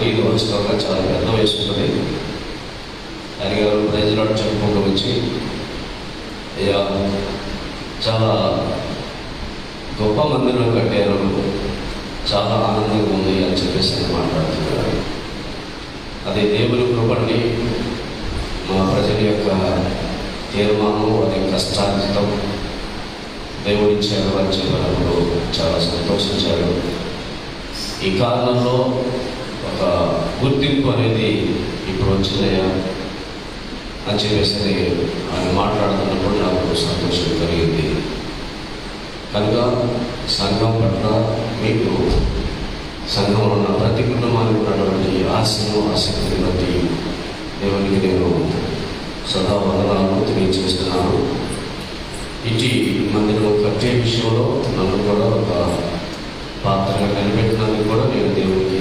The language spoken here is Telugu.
తెలియదు, వాస్తవంగా చాలా పెద్ద వయసు ఉంటుంది. ఆయన గారు ప్రజలు చెప్పుకుంటూ వచ్చి, అయ్యా చాలా గొప్ప మందిరం కట్టారు, చాలా ఆనందంగా ఉంది అని చెప్పేసి ఆయన మాట్లాడుతున్నారు. అది దేవుని కృపని, మా ప్రజల యొక్క తీర్మానం, వారి కష్టార్జితం దేవుడిచ్చారు అని చెప్పినప్పుడు చాలా సంతోషించారు. ఈ కాలంలో ఒక గుర్తింపు అనేది ఇప్పుడు వచ్చిందయ్యా అని చెప్పేసి ఆయన మాట్లాడుతున్నప్పుడు నాకు సంతోషం కలిగింది. కనుక సంఘం పట్ల మీకు సంఘంలో ఉన్న ప్రతి కుటుంబానికి ఉన్నటువంటి ఆశను, ఆసక్తిని బట్టి దేవునికి నేను సదా వందనాలు తెలియజేస్తున్నాను. ఇటు మందిరం కట్టే విషయంలో నన్ను కూడా ఒక పాత్రగా నిలబెట్టినందుకు కూడా నేను దేవునికి